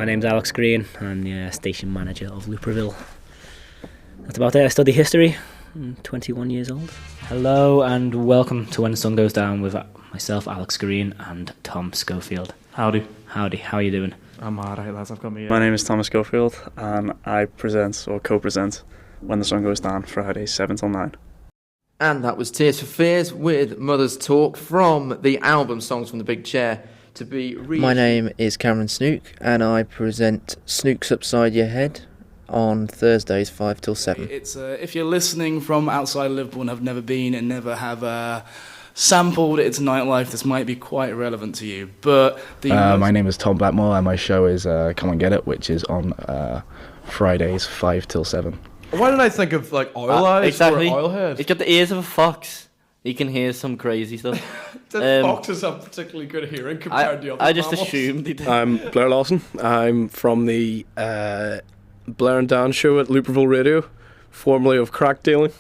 My name's Alex Green. I'm the station manager of Looprevil. That's about it. I study history. I'm 21 years old. Hello and welcome to When the Sun Goes Down with myself, Alex Green, and Tom Schofield. Howdy. Howdy, how are you doing? I'm alright, lads. I've got me. My name is Thomas Schofield, and I present or co-present When the Sun Goes Down, Fridays 7 till 9. And that was Tears for Fears with Mother's Talk from the album Songs from the Big Chair to be My name is Cameron Snook, and I present Snooks Upside Your Head on Thursdays 5 till 7. It's if you're listening from outside Liverpool and have never been and never have sampled its nightlife, this might be quite relevant to you. But my name is Tom Blackmore, and my show is Come and Get It, which is on Fridays 5 till 7. Why did I think of like Oil Eyes exactly. or Oilhead? He's got the ears of a fox. He can hear some crazy stuff. Foxes have particularly good hearing compared to other I just mammals. assumed he did. I'm Blair Lawson. I'm from the Blair and Dan show at Looprevil Radio, formerly of Crack Dealing.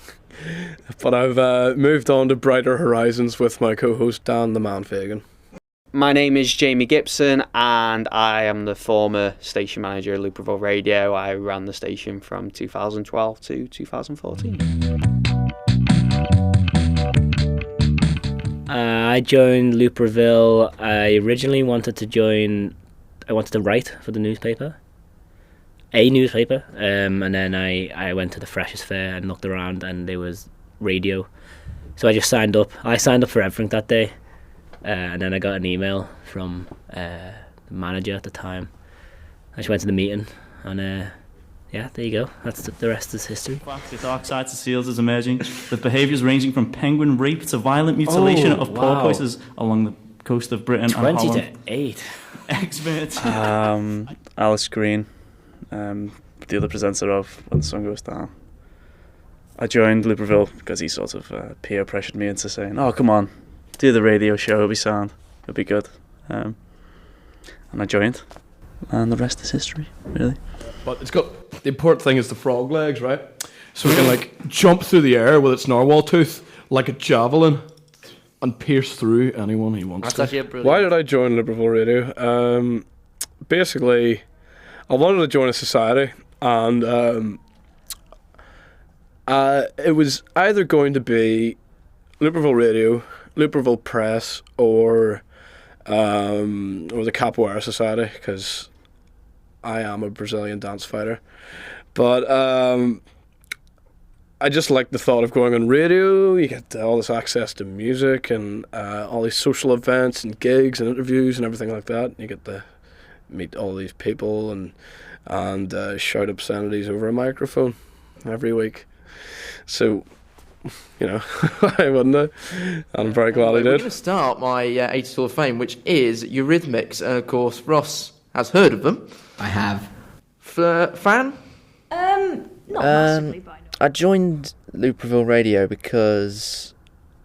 But I've moved on to brighter horizons with my co-host Dan the Man Fagan. My name is Jamie Gibson, and I am the former station manager at Looprevil Radio. I ran the station from 2012 to 2014. I joined Looprevil. I originally wanted to write for the newspaper. And then I went to the Freshers Fair and looked around, and there was radio. So I just signed up. I signed up for everything that day. And then I got an email from the manager at the time. I just went to the meeting, and yeah, there you go. That's the rest is history. The dark side to seals is emerging, with behaviours ranging from penguin rape to violent mutilation of porpoises along the coast of Britain and Holland. 20 to 8. Experts. Alex Green, the other presenter of When the Sun Goes Down. I joined Looprevil because he sort of peer pressured me into saying, "Oh, come on, do the radio show, it'll be sound, it'll be good." And I joined, and the rest is history, really. But it's got the important thing is the frog legs, right? So we can like jump through the air with its narwhal tooth like a javelin and pierce through anyone he wants to. Why did I join Looprevil Radio? Basically, I wanted to join a society, and it was either going to be Looprevil Radio, Looprevil Press, or the Capoeira Society, because I am a Brazilian dance fighter. But I just like the thought of going on radio. You get all this access to music and all these social events and gigs and interviews and everything like that. You get to meet all these people and shout obscenities over a microphone every week. So, you know, why wouldn't I? And I'm very glad I did. We're going to start my 80s Hall of Fame, which is Eurythmics. And of course, Ross has heard of them. I have. Fan? Not massively, but I know. I joined Looprevil Radio because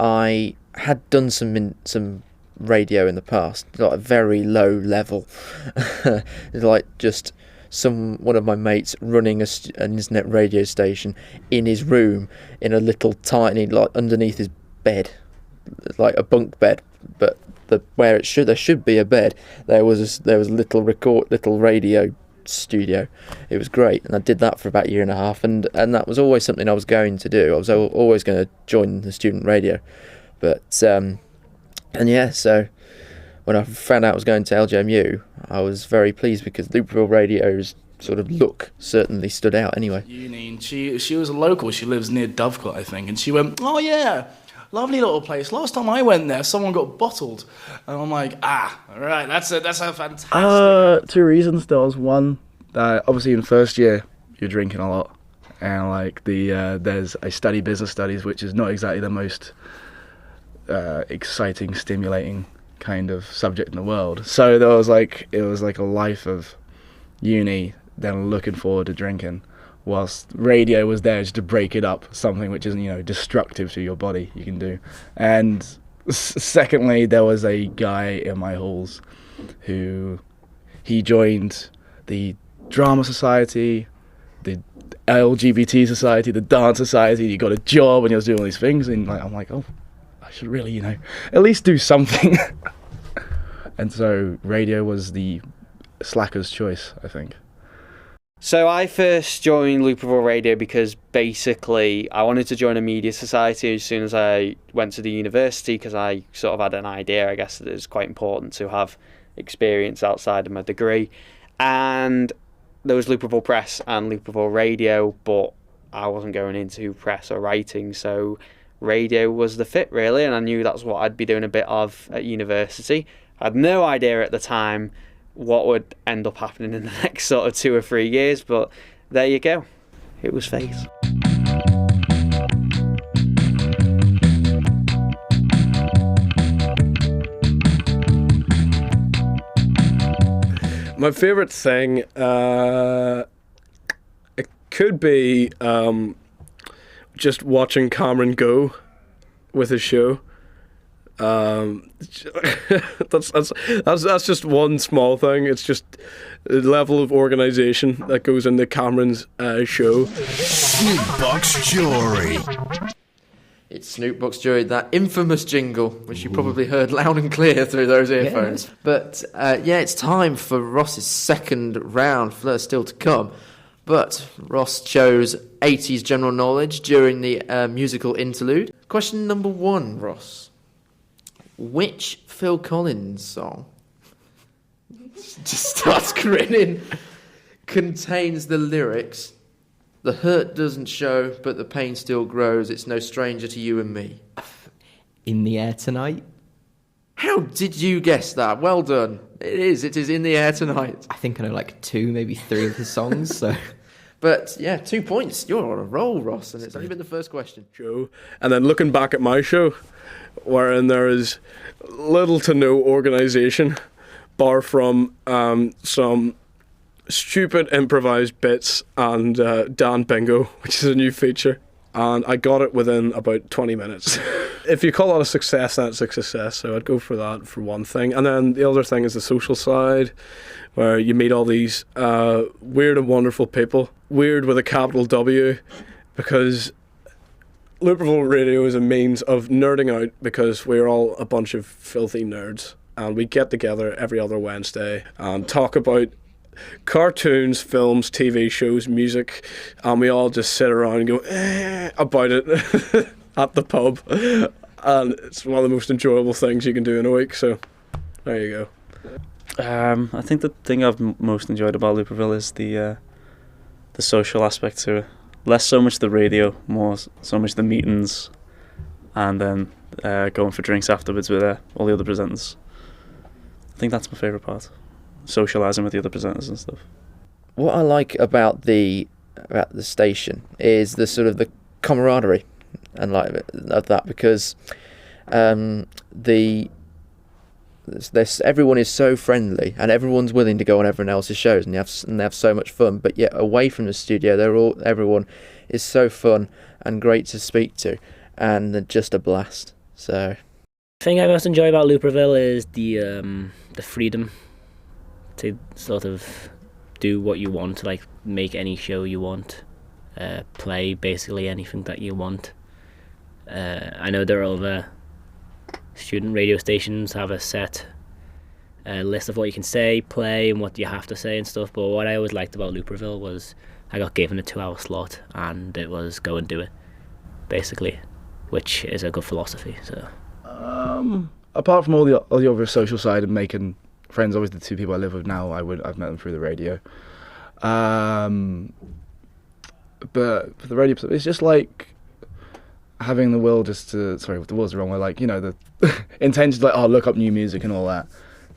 I had done some radio in the past, like a very low level. It's like just one of my mates running an internet radio station in his room in a little tiny, like underneath his bed, like a bunk bed, but where there should be a bed, there was a little radio studio. It was great, and I did that for about a year and a half, and that was always something I was going to do. I was always going to join the student radio, but so when I found out I was going to LJMU, I was very pleased because Looprevil Radio's sort of look certainly stood out anyway. Uni, she was a local. She lives near Dovecote, I think, and she went, "Oh yeah, lovely little place. Last time I went there, someone got bottled." And I'm like, all right, that's a fantastic. 2 reasons. There was one that obviously in first year you're drinking a lot, and like I study business studies, which is not exactly the most exciting, stimulating kind of subject in the world. So it was like a life of uni, then looking forward to drinking, whilst radio was there just to break it up, something which isn't, destructive to your body you can do. And secondly, there was a guy in my halls who he joined the drama society, the LGBT society, the dance society. He got a job and he was doing all these things, and I'm like, oh, I should really, at least do something. And so radio was the slacker's choice, I think. So I first joined Looprevil Radio because basically I wanted to join a media society as soon as I went to the university, because I sort of had an idea, I guess, that it was quite important to have experience outside of my degree. And there was Looprevil Press and Looprevil Radio, but I wasn't going into press or writing, so radio was the fit, really, and I knew that's what I'd be doing a bit of at university. I had no idea at the time what would end up happening in the next sort of 2 or 3 years, but there you go. It was fate. My favourite thing, it could be just watching Cameron go with his show. That's just one small thing. It's just the level of organisation that goes into Cameron's show. Snoopbox Jury. It's Snoopbox Jury, that infamous jingle, which you probably heard loud and clear through those earphones. Yeah. But it's time for Ross's second round. There's still to come. But Ross chose 80s general knowledge during the musical interlude. Question number 1, Ross. Which Phil Collins song, just starts grinning, contains the lyrics, "The hurt doesn't show, but the pain still grows. It's no stranger to you and me"? In the Air Tonight. How did you guess that? Well done. It is In the Air Tonight. I think I know like 2, maybe 3 of his songs, so... But, 2 points. You're on a roll, Ross, and it's only been the first question. Show. And then looking back at my show, wherein there is little to no organisation, bar from some stupid improvised bits and Dan Bingo, which is a new feature. And I got it within about 20 minutes. If you call that a success, that's a success. So I'd go for that for one thing. And then the other thing is the social side, where you meet all these weird and wonderful people. Weird with a capital W, because Looprevil Radio is a means of nerding out, because we're all a bunch of filthy nerds. And we get together every other Wednesday and talk about cartoons, films, TV shows, music, and we all just sit around and go about it at the pub, and it's one of the most enjoyable things you can do in a week. So there you go. I think the thing I've most enjoyed about Looprevil is the social aspect to it. Less so much the radio, more so much the meetings, and then going for drinks afterwards with all the other presenters. I think that's my favourite part. Socialising with the other presenters and stuff. What I like about the station is the sort of the camaraderie and like of that, because everyone is so friendly and everyone's willing to go on everyone else's shows, and they have so much fun. But yet away from the studio, everyone is so fun and great to speak to, and they're just a blast. So, the thing I most enjoy about Looprevil is the freedom to sort of do what you want, like make any show you want, play basically anything that you want. I know there are other student radio stations have a set list of what you can say, play, and what you have to say and stuff, but what I always liked about Looprevil was I got given a 2-hour slot and it was go and do it, basically, which is a good philosophy. So apart from all the other social side and making friends, always the 2 people I live with now, I've met them through the radio. But for the radio, it's just like having the will just to, sorry, the will's the wrong way, like, you know, the intention to like, look up new music and all that.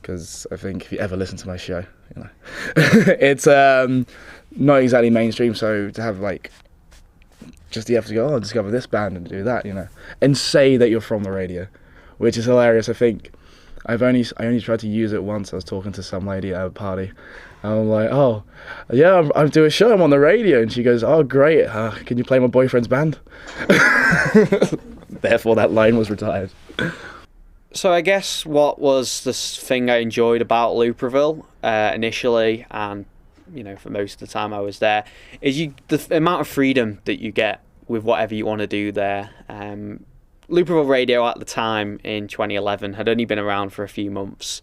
Because I think if you ever listen to my show, you know, it's not exactly mainstream, so to have like, just the effort to go, discover this band and do that, you know, and say that you're from the radio, which is hilarious. I think I only tried to use it once. I was talking to some lady at a party, and I'm like, "Oh, yeah, I'm doing a show. I'm on the radio," and she goes, "Oh, great. Can you play my boyfriend's band?" Therefore, that line was retired. So I guess what was the thing I enjoyed about Looprevil initially, and you know, for most of the time I was there, is the amount of freedom that you get with whatever you want to do there. Looprevil Radio at the time in 2011 had only been around for a few months,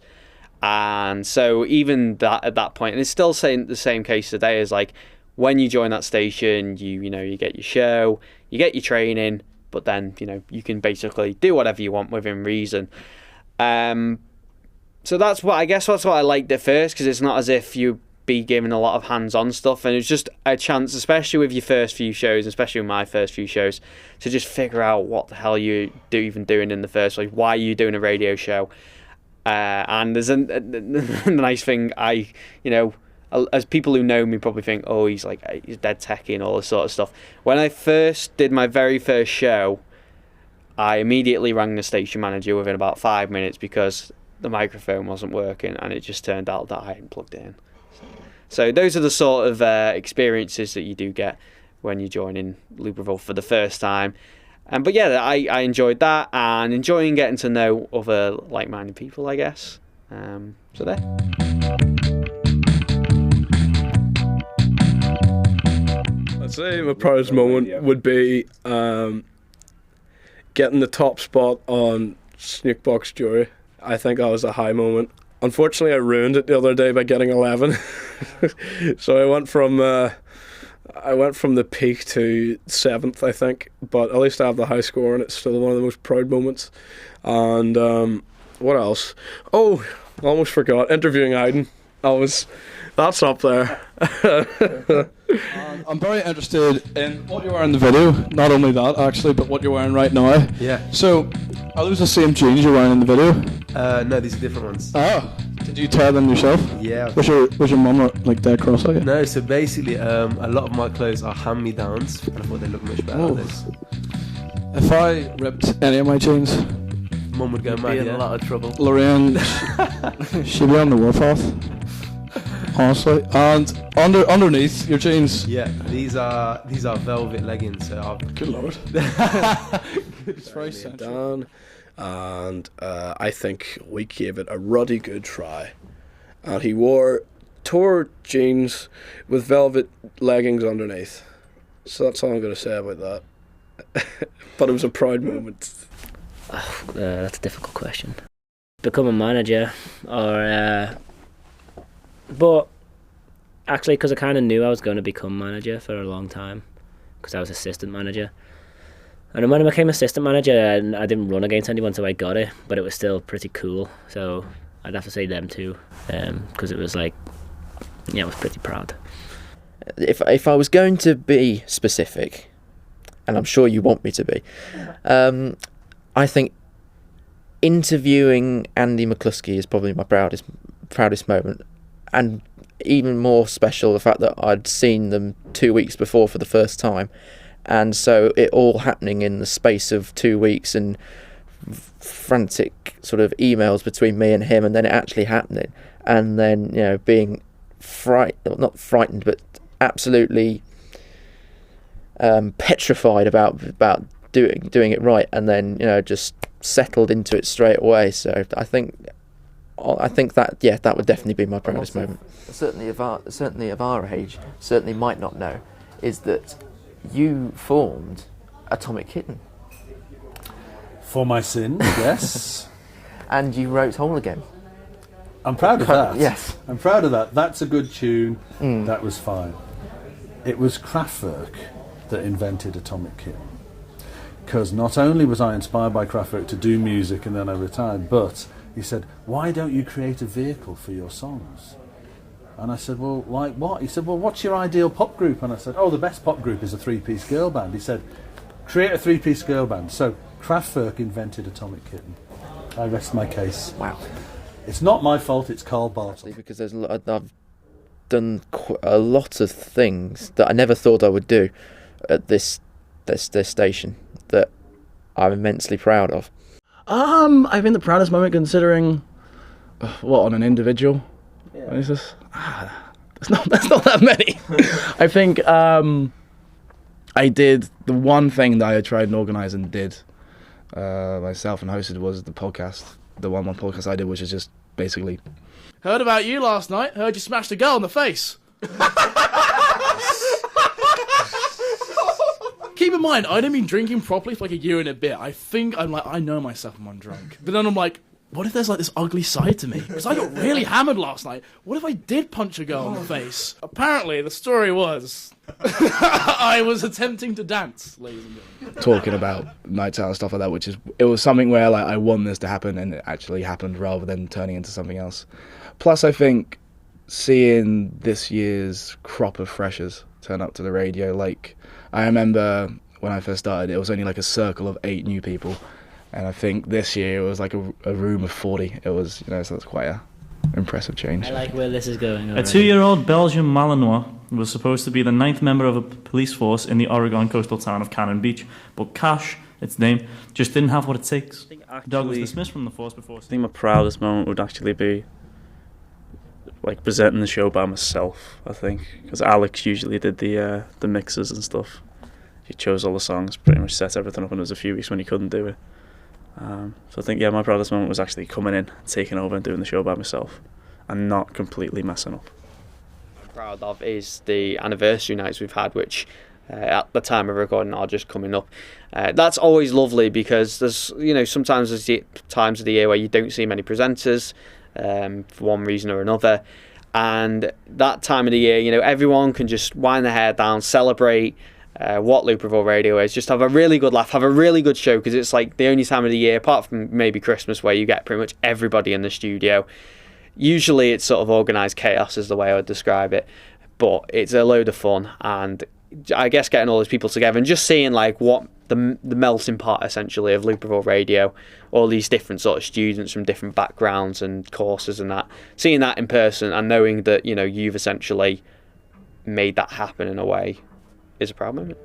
And so even that at that point, and it's still saying the same case today, is like when you join that station, you get your show, you get your training, but then you can basically do whatever you want within reason. So that's what I liked at first, because it's not as if you be given a lot of hands-on stuff, and it's just a chance, especially with your first few shows, especially with my first few shows, to just figure out what the hell you even doing in the first place. Why are you doing a radio show? And there's a nice thing, as people who know me probably think, oh, he's dead techie and all this sort of stuff. When I first did my very first show, I immediately rang the station manager within about 5 minutes because the microphone wasn't working, and it just turned out that I hadn't plugged it in. So those are the sort of experiences that you do get when you join in Looprevil for the first time. But yeah, I enjoyed that, and enjoying getting to know other like-minded people, I guess. So there. I'd say my proudest moment would be getting the top spot on Snukebox Jury. I think that was a high moment. Unfortunately, I ruined it the other day by getting 11. So I went from the peak to 7th, I think. But at least I have the high score, and it's still one of the most proud moments. And what else? Oh, almost forgot. Interviewing Aiden. That's up there. I'm very interested in what you're wearing in the video. Not only that, actually, but what you're wearing right now. Yeah. So, are those the same jeans you're wearing in the video? No, these are different ones. Oh, did you tear them yourself? Yeah. Was your mum like dead cross-eyed? No, so basically, a lot of my clothes are hand-me-downs, and I thought they look much better like this. If I ripped any of my jeans, Mum would go mad. Be in a lot of trouble. Lorraine, she'd be on the warpath. Honestly, and underneath your jeans. Yeah, these are velvet leggings. So good lord. It's very down, and I think we gave it a ruddy good try. And he wore tore jeans with velvet leggings underneath. So that's all I'm going to say about that. But it was a proud moment. That's a difficult question. Become a manager, or but actually, because I kind of knew I was going to become manager for a long time, because I was assistant manager. And when I became assistant manager, I didn't run against anyone, so I got it, but it was still pretty cool. So I'd have to say them too, because it was like, yeah, I was pretty proud. If I was going to be specific, and I'm sure you want me to be, I think interviewing Andy McCluskey is probably my proudest moment. And even more special, the fact that I'd seen them 2 weeks before for the first time, and so it all happening in the space of 2 weeks, and frantic sort of emails between me and him, and then it actually happening, and then being not frightened, but absolutely petrified about doing it right, and then just settled into it straight away. So I think that would definitely be my proudest moment. Certainly of our age, certainly might not know, is that you formed Atomic Kitten. For my sins, yes. And you wrote Whole Again. I'm proud of that. Yes. I'm proud of that. That's a good tune. That was fine. It was Kraftwerk that invented Atomic Kitten. Because not only was I inspired by Kraftwerk to do music and then I retired, but he said, why don't you create a vehicle for your songs? And I said, well, like what? He said, well, what's your ideal pop group? And I said, oh, the best pop group is a three-piece girl band. He said, create a three-piece girl band. So Kraftwerk invented Atomic Kitten. I rest my case. Wow. It's not my fault, it's Carl Bartley. Because I've done a lot of things that I never thought I would do at this station that I'm immensely proud of. I think the proudest moment, considering what on an individual basis, that's not that many. I think I did the one thing that I tried and organised and did myself and hosted was the podcast. The one podcast I did, which is just basically. Heard about you last night. Heard you smashed a girl in the face. Keep in mind, I hadn't been drinking properly for like a year and a bit. I think I know myself when I'm drunk. But then I'm like, what if there's like this ugly side to me? Because I got really hammered last night. What if I did punch a girl in the face? Apparently, the story was I was attempting to dance, ladies and gentlemen. Talking about nights out and stuff like that, it was something where like I want this to happen, and it actually happened rather than turning into something else. Plus, I think seeing this year's crop of freshers turn up to the radio, like I remember when I first started, it was only like a circle of 8 new people. And I think this year it was like a room of 40. It was, so that's quite a impressive change. I like where this is going already. A 2-year-old Belgian Malinois was supposed to be the 9th member of a police force in the Oregon coastal town of Cannon Beach, but Cash, its name, just didn't have what it takes. The dog was dismissed from the force before. I think my proudest moment would actually be like presenting the show by myself, I think, because Alex usually did the mixes and stuff. He chose all the songs, pretty much set everything up, and there was a few weeks when he couldn't do it. So I think, my proudest moment was actually coming in, taking over and doing the show by myself and not completely messing up. What I'm proud of is the anniversary nights we've had, which at the time of recording are just coming up. That's always lovely because there's, sometimes there's times of the year where you don't see many presenters for one reason or another. And that time of the year, everyone can just wind their hair down, celebrate what Looprevil Radio is, just have a really good laugh, have a really good show, because it's like the only time of the year, apart from maybe Christmas, where you get pretty much everybody in the studio. Usually it's sort of organised chaos is the way I would describe it, but it's a load of fun, and I guess getting all those people together and just seeing like what the melting pot essentially of Looprevil Radio, all these different sort of students from different backgrounds and courses and that, seeing that in person and knowing that you've essentially made that happen in a way is a proud moment.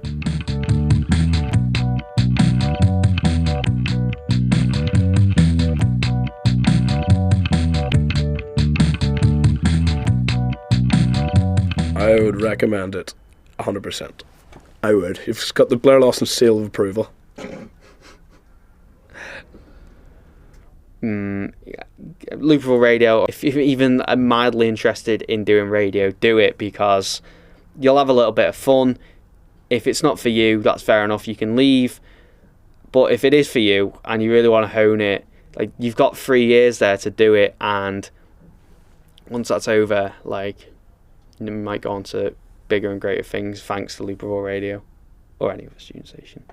I would recommend it 100%. I would. It's got the Blair Lawson seal of approval. Looprevil Radio, if you're even mildly interested in doing radio, do it, because you'll have a little bit of fun. If it's not for you, that's fair enough, you can leave. But if it is for you and you really want to hone it, like, you've got 3 years there to do it, and once that's over, like, you might go on to bigger and greater things thanks to Looprevil Radio or any other student station.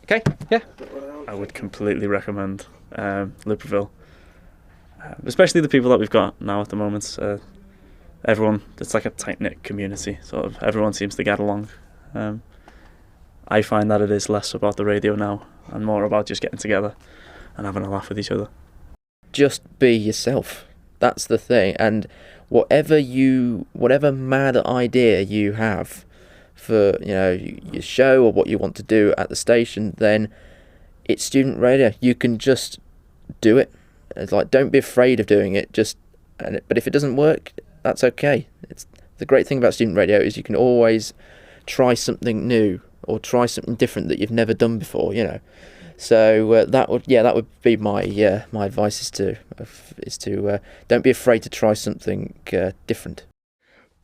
Okay, yeah. I would completely recommend Looprevil, especially the people that we've got now at the moment. Everyone, it's like a tight-knit community, sort of. Everyone seems to get along. I find that it is less about the radio now and more about just getting together and having a laugh with each other. Just be yourself. That's the thing. And whatever mad idea you have for your show or what you want to do at the station, then it's student radio. You can just do it. It's like, don't be afraid of doing it. But if it doesn't work, that's okay. It's the great thing about student radio is you can always try something new or try something different that you've never done before. So that would be my advice is to don't be afraid to try something different.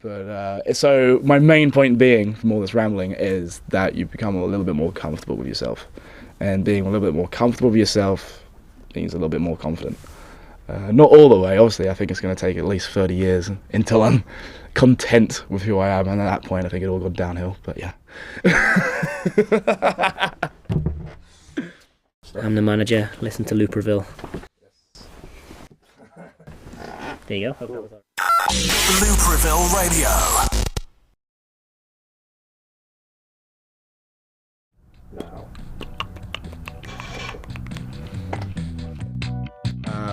But so my main point being from all this rambling is that you become a little bit more comfortable with yourself, and being a little bit more comfortable with yourself means a little bit more confident. Not all the way, obviously. I think it's going to take at least 30 years until I'm content with who I am, and at that point I think it all gone downhill, but yeah. I'm the manager, listen to Looprevil. There you go. Looprevil Radio.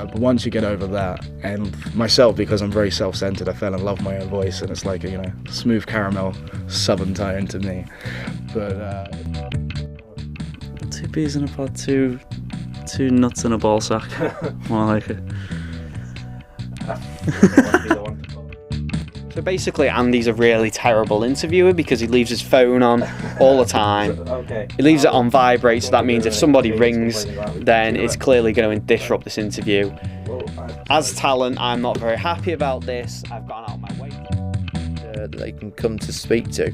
But once you get over that, and myself, because I'm very self-centered, I fell in love with my own voice, and it's like a smooth caramel southern tone to me. But 2 peas in a pod, two nuts in a ball sack. More like it. So basically, Andy's a really terrible interviewer because he leaves his phone on all the time. Okay. He leaves it on vibrate, so that means if somebody rings, then it's clearly going to disrupt this interview. As talent, I'm not very happy about this. I've gone out of my way. They can come to speak to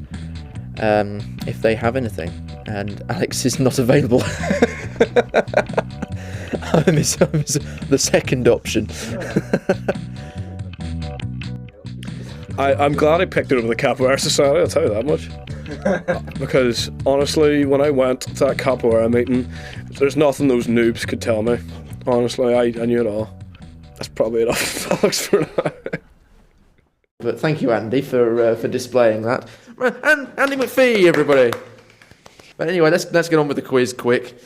if they have anything, and Alex is not available. I'm the second option. I'm glad I picked it over the Capoeira Society, I'll tell you that much. Because honestly, when I went to that Capoeira meeting, there's nothing those noobs could tell me. Honestly, I knew it all. That's probably enough, Alex, for now. But thank you, Andy, for displaying that. And Andy McPhee, everybody. But anyway, let's get on with the quiz quick.